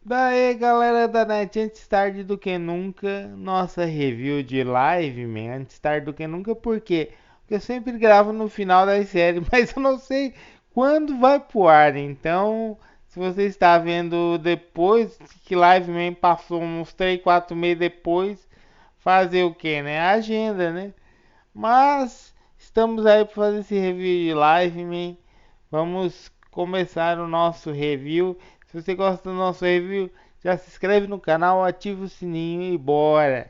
Daí, galera da net, antes tarde do que nunca, nossa review de live, man, antes tarde do que nunca, por quê? Porque eu sempre gravo no final das séries, mas eu não sei quando vai pro ar, então, se você está vendo depois, que live, man, passou uns 3, 4 meses depois, fazer o que, né? Agenda, né? Mas, estamos aí para fazer esse review de live, man. Vamos começar o nosso review. Se você gosta do nosso review, já se inscreve no canal, ativa o sininho e bora.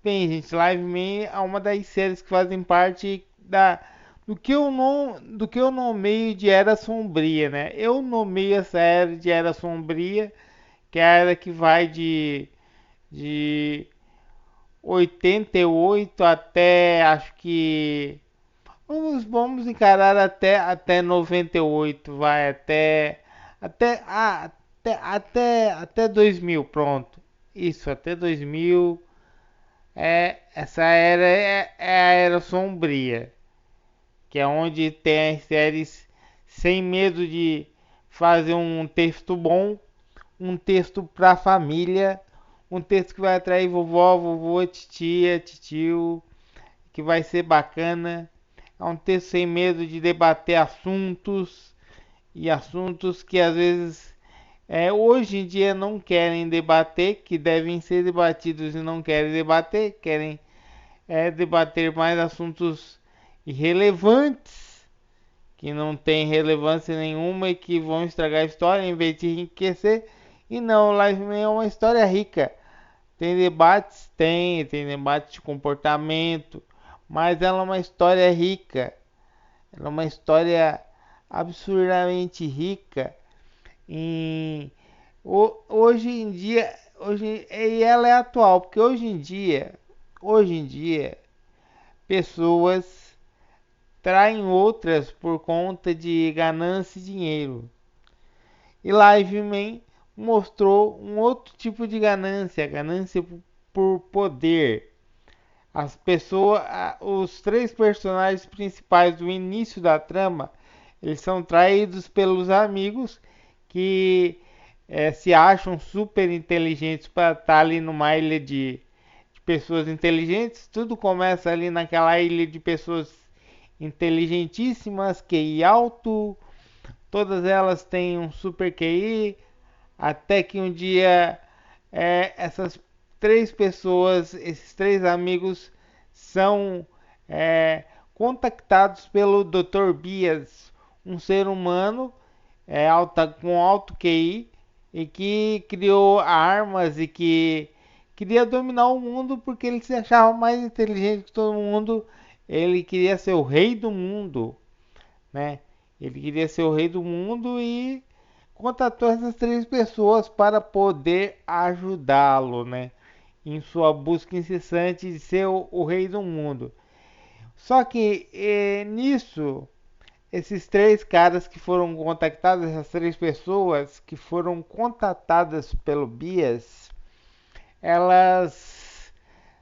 Bem, gente, Live Man é uma das séries que fazem parte do que eu nomeio de Era Sombria, né? Eu nomeio essa era de Era Sombria, que é a era que vai de 88 até, acho que vamos encarar até 98, vai até 2000, pronto. Isso, até 2000 essa era é a era sombria, que é onde tem as séries sem medo de fazer um texto bom, um texto pra família, um texto que vai atrair vovó, vovô, titia, tio, que vai ser bacana. É um texto sem medo de debater assuntos e assuntos que às vezes hoje em dia não querem debater, que devem ser debatidos e não querem debater, querem debater mais assuntos irrelevantes, que não têm relevância nenhuma e que vão estragar a história em vez de enriquecer. E não, Live Man é uma história rica. Tem debates? Tem debate de comportamento, mas ela é uma história rica. Ela é uma história absurdamente rica em hoje em dia, e ela é atual, porque hoje em dia pessoas traem outras por conta de ganância e dinheiro. E Liveman mostrou um outro tipo de ganância, ganância por poder. As pessoas, os três personagens principais do início da trama, eles são traídos pelos amigos que se acham super inteligentes para estar ali numa ilha de pessoas inteligentes. Tudo começa ali naquela ilha de pessoas inteligentíssimas, QI alto, todas elas têm um super QI, até que um dia essas três pessoas, esses três amigos, são contactados pelo Dr. Bias, um ser humano com alto QI e que criou armas e que queria dominar o mundo porque ele se achava mais inteligente que todo mundo. Ele queria ser o rei do mundo, né? Ele queria ser o rei do mundo e contatou essas três pessoas para poder ajudá-lo, né? Em sua busca incessante de ser o rei do mundo. Só que nisso, esses três caras que foram contactados, essas três pessoas que foram contatadas pelo Bias, elas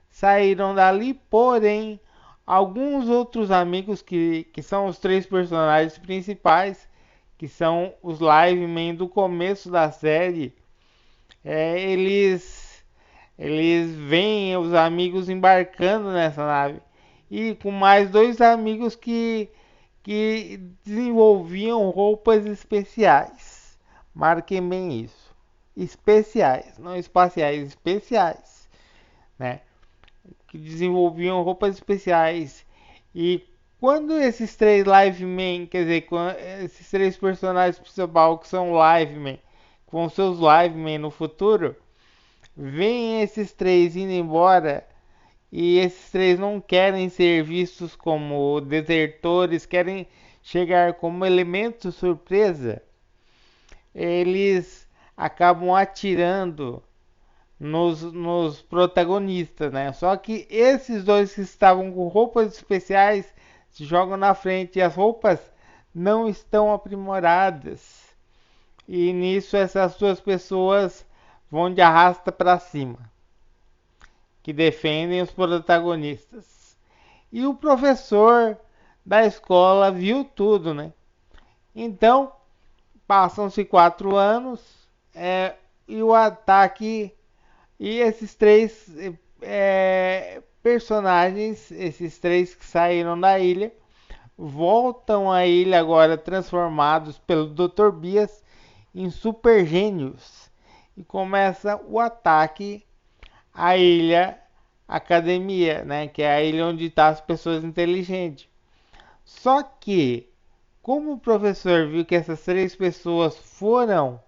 saíram dali, porém, alguns outros amigos que são os três personagens principais, que são os Livemen do começo da série, eles veem os amigos embarcando nessa nave e com mais dois amigos que desenvolviam roupas especiais. Marquem bem isso. Especiais, não espaciais, especiais, né? Que desenvolviam roupas especiais. E quando esses três Livemen, quer dizer, esses três personagens principais que são Livemen, com seus Livemen no futuro, veem esses três indo embora e esses três não querem ser vistos como desertores, querem chegar como elemento surpresa, eles acabam atirando nos protagonistas, né? Só que esses dois que estavam com roupas especiais se jogam na frente e as roupas não estão aprimoradas. E nisso essas duas pessoas vão de arrasta para cima, que defendem os protagonistas. E o professor da escola viu tudo, né? Então, passam-se 4 anos, e o ataque. E esses três personagens, esses três que saíram da ilha, voltam à ilha agora transformados pelo Dr. Bias em super gênios. E começa o ataque à ilha Academia, né? Que é a ilha onde estão as pessoas inteligentes. Só que, como o professor viu que essas três pessoas foram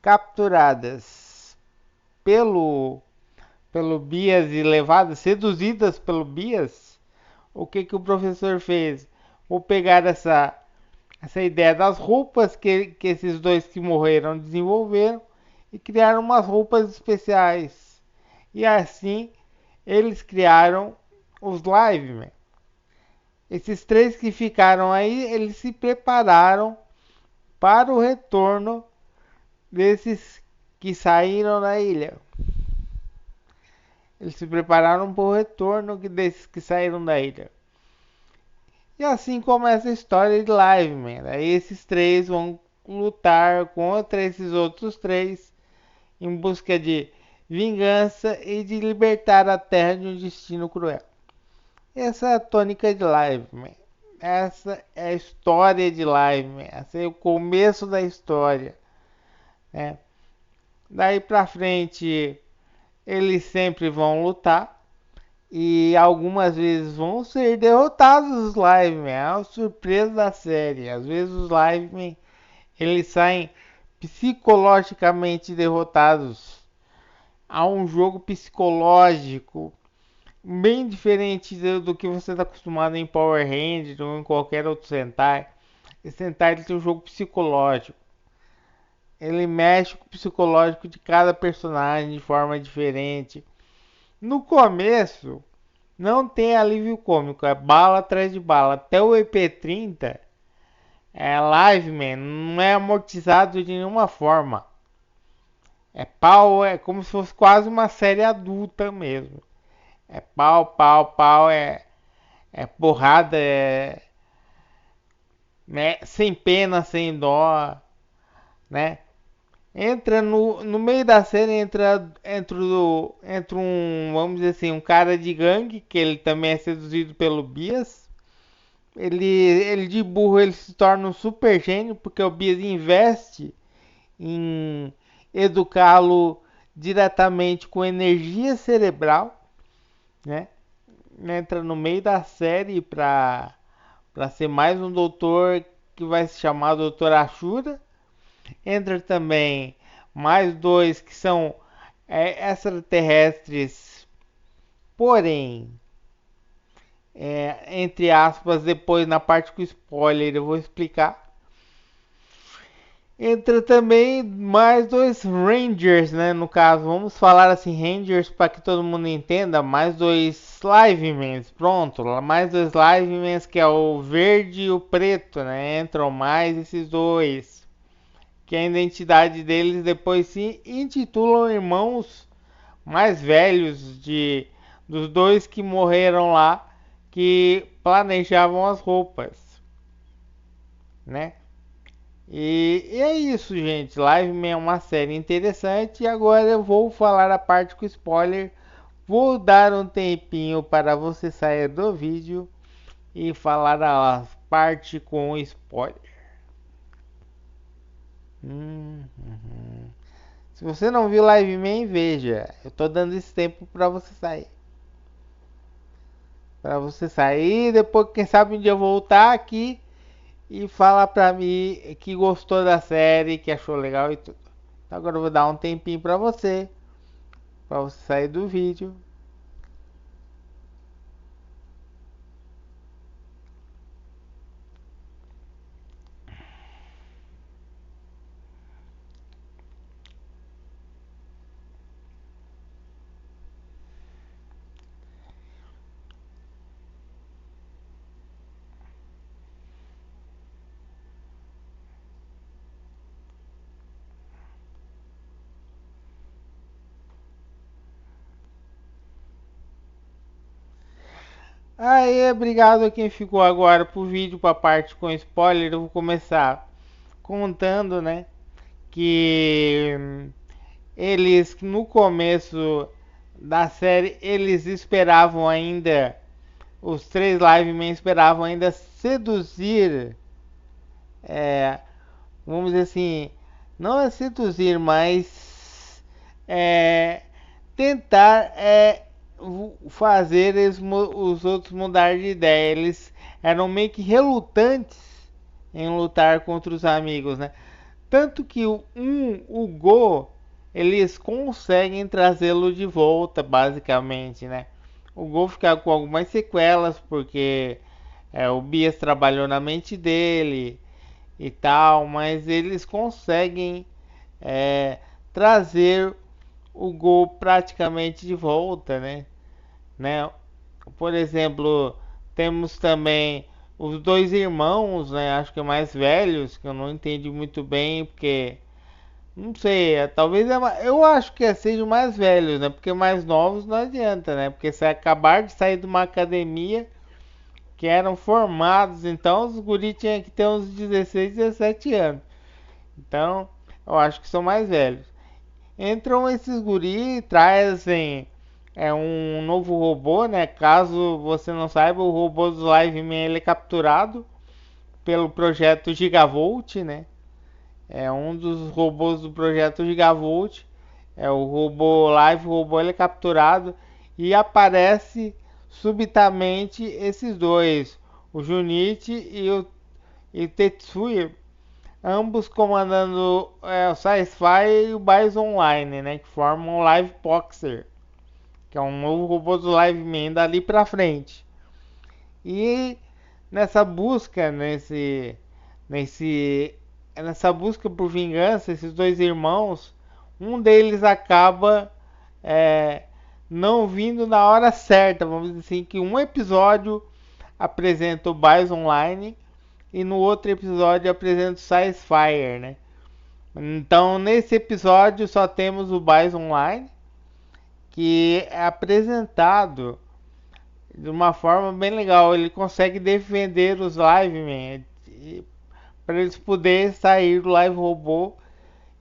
capturadas pelo Bias e levadas, seduzidas pelo Bias, o que que o professor fez? Vou pegar essa ideia das roupas que esses dois que morreram desenvolveram e criaram umas roupas especiais. E assim eles criaram os Livemen. Esses três que ficaram aí, eles se prepararam para o retorno desses que saíram da ilha. Eles se prepararam para o retorno desses que saíram da ilha. E assim começa a história de Liveman. Aí esses três vão lutar contra esses outros três em busca de vingança e de libertar a Terra de um destino cruel. Essa é a tônica de Liveman. Essa é a história de Liveman. Esse é o começo da história. Né? Daí pra frente, eles sempre vão lutar. E algumas vezes vão ser derrotados os Livemen. É a surpresa da série. Às vezes os Livemen eles saem psicologicamente derrotados. Há um jogo psicológico bem diferente do que você está acostumado em Power Rangers ou em qualquer outro Sentai. Esse Sentai ele tem um jogo psicológico. Ele mexe com o psicológico de cada personagem de forma diferente. No começo, não tem alívio cômico, é bala atrás de bala. Até o EP30, Liveman, não é amortizado de nenhuma forma. É pau, é como se fosse quase uma série adulta mesmo. É pau, pau, pau, é porrada, né, sem pena, sem dó, né? Entra no meio da série, entra um, vamos dizer assim, um cara de gangue, que ele também é seduzido pelo Bias. Ele de burro ele se torna um super gênio, porque o Bias investe em educá-lo diretamente com energia cerebral, né? Entra no meio da série para ser mais um doutor que vai se chamar Doutor Ashura. Entra também mais dois que são extraterrestres, porém, entre aspas, depois na parte com spoiler eu vou explicar. Entra também mais dois Rangers, né? No caso, vamos falar assim, Rangers para que todo mundo entenda. Mais dois Livemen, pronto. Mais dois Livemen, que é o verde e o preto, né? Entram mais esses dois. Que a identidade deles depois se intitulam irmãos mais velhos dos dois que morreram lá, que planejavam as roupas, né? E é isso, gente. Liveman é uma série interessante. E agora eu vou falar a parte com spoiler. Vou dar um tempinho para você sair do vídeo e falar a parte com spoiler. Uhum. Se você não viu Liveman, veja. Eu tô dando esse tempo para você sair. Para você sair, depois quem sabe um dia eu voltar aqui e falar pra mim que gostou da série, que achou legal e tudo. Então agora eu vou dar um tempinho pra você sair do vídeo. Aí, obrigado a quem ficou agora pro vídeo, pra parte com spoiler. Eu vou começar contando, né, que eles no começo da série eles esperavam ainda, os três Livemen esperavam ainda seduzir, é, vamos dizer assim, não é seduzir, mas é, tentar fazer os outros mudar de ideia. Eles eram meio que relutantes em lutar contra os amigos, né? Tanto que o Go, eles conseguem trazê-lo de volta, basicamente, né? O Go fica com algumas sequelas, porque o Bias trabalhou na mente dele e tal, mas eles conseguem é, trazer o Go praticamente de volta, né? Por exemplo, temos também os dois irmãos, né? Acho que mais velhos, que eu não entendi muito bem, porque não sei, talvez eu acho que sejam mais velhos, né? Porque mais novos não adianta, né? Porque se acabar de sair de uma academia que eram formados, então os guri tinham que ter uns 16, 17 anos. Então, eu acho que são mais velhos. Entram esses guri e trazem um novo robô, né? Caso você não saiba, o robô do Liveman ele é capturado pelo projeto Gigavolt, né? É um dos robôs do projeto Gigavolt. É o robô Live, o robô ele é capturado e aparece subitamente esses dois, o Junichi e o Tetsuya, ambos comandando o Sci-Fi e o Bison Online, né, que formam o Live Boxer, que é um novo robô do Live Man dali pra frente. E nessa busca, nesse, nessa busca por vingança, esses dois irmãos, um deles acaba é, não vindo na hora certa, vamos dizer assim, que um episódio apresenta o Bison Online e no outro episódio apresenta o Sci-Fire, né? Então nesse episódio só temos o Bison Online, que é apresentado de uma forma bem legal. Ele consegue defender os Livemen para eles poderem sair do Live Robô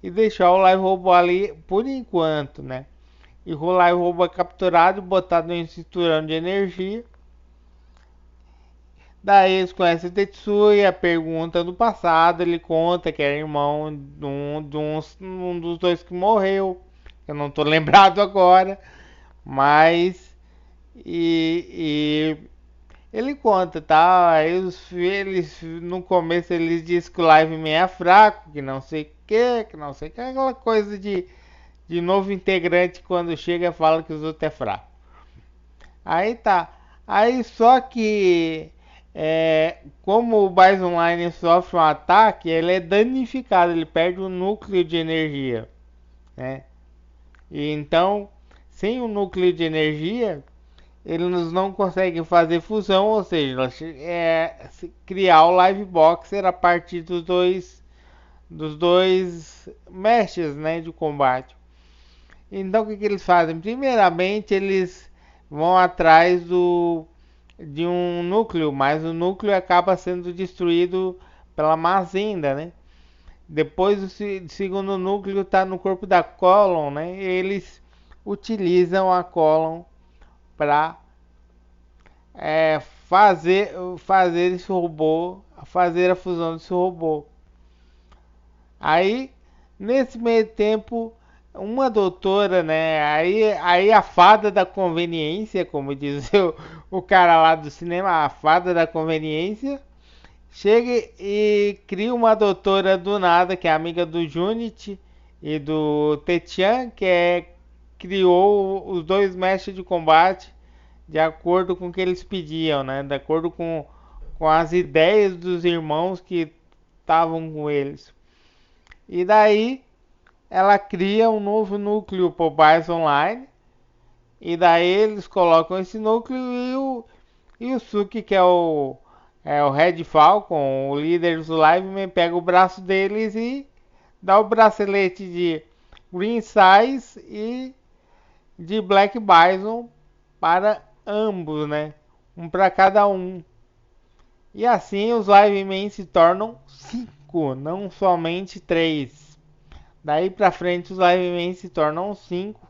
e deixar o Live Robô ali por enquanto, né? E o Live Robô é capturado e botado em um cinturão de energia. Daí eles conhecem o Tetsuya, pergunta do passado, ele conta que era irmão um dos dois que morreu. Eu não tô lembrado agora, mas e ele conta, tá? Aí eles no começo eles dizem que o Liveman é fraco, que não sei o que não sei o que, aquela coisa de novo integrante quando chega fala que os outros é fraco. Aí tá. Aí só que como o Bison Online sofre um ataque, ele é danificado, ele perde o núcleo de energia, né? E então, sem o núcleo de energia, eles não conseguem fazer fusão, ou seja, criar o Live Boxer a partir dos dois meshes, né, de combate. Então o que eles fazem? Primeiramente eles vão atrás de um núcleo, mas o núcleo acaba sendo destruído pela Mazinda, né? Depois o segundo núcleo está no corpo da Colon, né? E eles utilizam a Colon para fazer esse robô, fazer a fusão desse robô. Aí, nesse meio tempo, uma doutora, né? Aí a fada da conveniência, como diz o cara lá do cinema, a fada da conveniência, chega e cria uma doutora do nada, que é amiga do Junichi e do Techan, criou os dois mestres de combate de acordo com o que eles pediam, né? De acordo com as ideias dos irmãos que estavam com eles. E daí ela cria um novo núcleo para o Bison Online. E daí eles colocam esse núcleo e o Suki, que é o Red Falcon, o líder dos Livemen, pega o braço deles e dá o bracelete de Green Size e de Black Bison para ambos, né? Um para cada um. E assim os Livemen se tornam 5, não somente 3. Daí pra frente os Livemen se tornam 5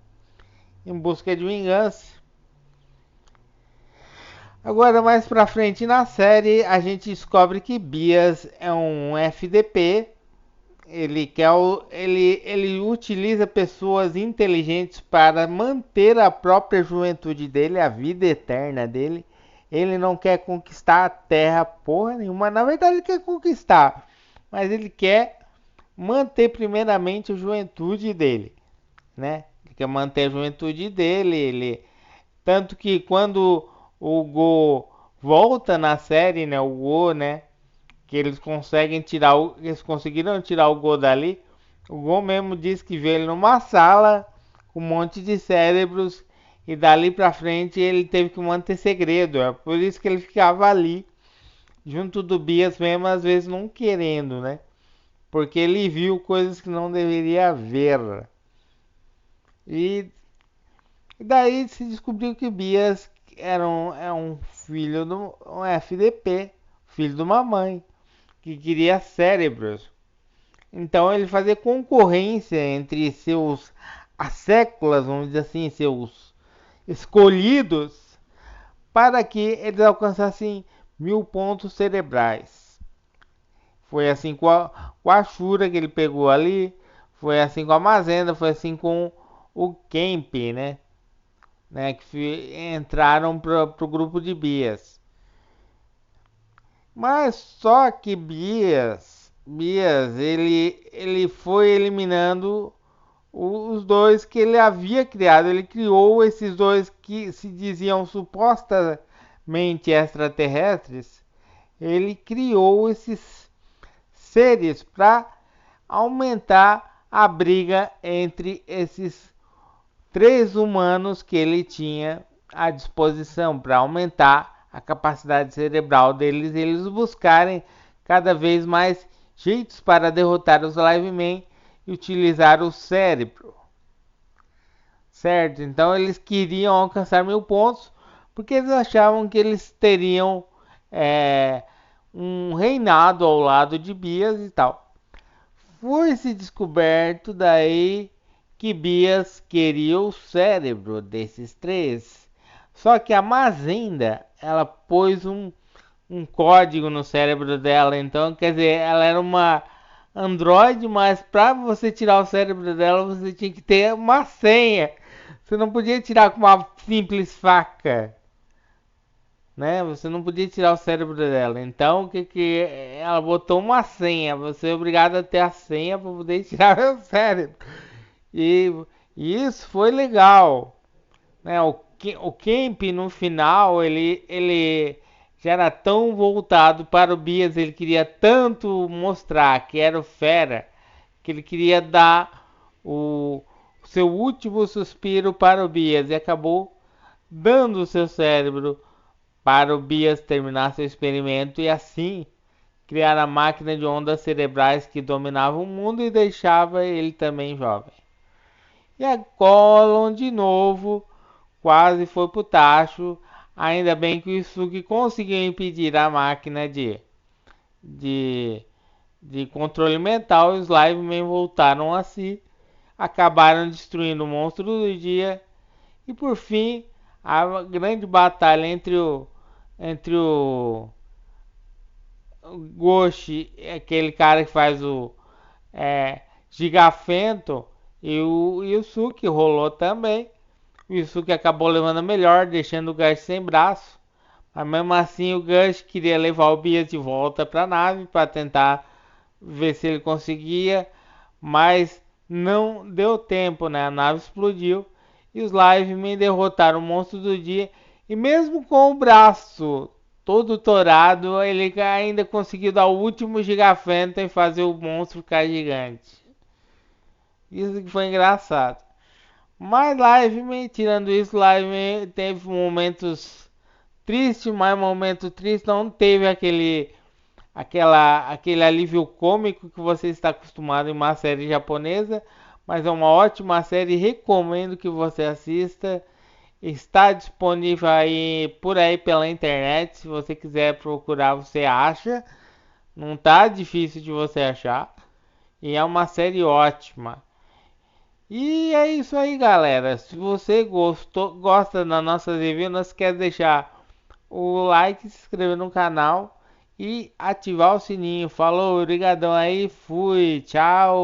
em busca de vingança. Agora mais pra frente na série a gente descobre que Bias é um FDP. Ele utiliza pessoas inteligentes para manter a própria juventude dele, a vida eterna dele. Ele não quer conquistar a Terra porra nenhuma. Na verdade ele quer conquistar, mas ele quer manter primeiramente a juventude dele, né? Ele quer manter a juventude dele. Tanto que quando o Go volta na série, né? O Go, né? Que eles conseguiram tirar o Go dali. O Gon mesmo disse que veio ele numa sala com um monte de cérebros e dali pra frente ele teve que manter segredo. É por isso que ele ficava ali junto do Bias mesmo, às vezes não querendo, né? Porque ele viu coisas que não deveria ver. E daí se descobriu que Bias é um filho de um FDP, filho de uma mãe que queria cérebros. Então ele fazia concorrência entre seus asseclas, vamos dizer assim, seus escolhidos, para que eles alcançassem 1000 pontos cerebrais. Foi assim com a Shura que ele pegou ali, foi assim com a Mazenda, foi assim com o Kemp, que entraram para o grupo de Bias. Mas só que Bias ele foi eliminando os dois que ele havia criado. Ele criou esses dois que se diziam supostamente extraterrestres. Ele criou esses seres para aumentar a briga entre esses três humanos que ele tinha à disposição, para aumentar a capacidade cerebral deles e eles buscarem cada vez mais jeitos para derrotar os Livemen e utilizar o cérebro. Certo? Então eles queriam alcançar 1000 pontos porque eles achavam que eles teriam um reinado ao lado de Bias e tal. Foi-se descoberto daí que Bias queria o cérebro desses três. Só que a Mazenda, ela pôs um código no cérebro dela. Então, quer dizer, ela era uma Android, mas para você tirar o cérebro dela, você tinha que ter uma senha. Você não podia tirar com uma simples faca, né? Você não podia tirar o cérebro dela. Então, o que que ela botou uma senha? Você é obrigado a ter a senha para poder tirar o cérebro. E, e isso foi legal, né? O Kemp no final ele já era tão voltado para o Bias, ele queria tanto mostrar que era o fera, que ele queria dar o seu último suspiro para o Bias e acabou dando o seu cérebro para o Bias terminar seu experimento e assim criar a máquina de ondas cerebrais que dominava o mundo e deixava ele também jovem. E a Gollum de novo quase foi pro tacho. Ainda bem que o Isuki conseguiu impedir a máquina de, de controle mental. Os Livemen voltaram a si, acabaram destruindo o monstro do dia. E por fim, a grande batalha o Goshi, aquele cara que faz o Gigafento, e o Suki rolou também. O Yusuke acabou levando a melhor, deixando o Gush sem braço. Mas mesmo assim o Gush queria levar o Bias de volta para a nave para tentar ver se ele conseguia. Mas não deu tempo, né? A nave explodiu e os Livemen derrotaram o monstro do dia. E mesmo com o braço todo torado, ele ainda conseguiu dar o último gigafenta e fazer o monstro ficar gigante. Isso que foi engraçado. Mas Liveman, tirando isso, Liveman teve momentos tristes, mas momento triste não teve aquele alívio cômico que você está acostumado em uma série japonesa. Mas é uma ótima série, recomendo que você assista. Está disponível aí por aí pela internet, se você quiser procurar você acha. Não tá difícil de você achar. E é uma série ótima. E é isso aí, galera. Se você gosta das nossas reviews, não esquece de deixar o like, se inscrever no canal e ativar o sininho. Falou, obrigadão aí, fui, tchau.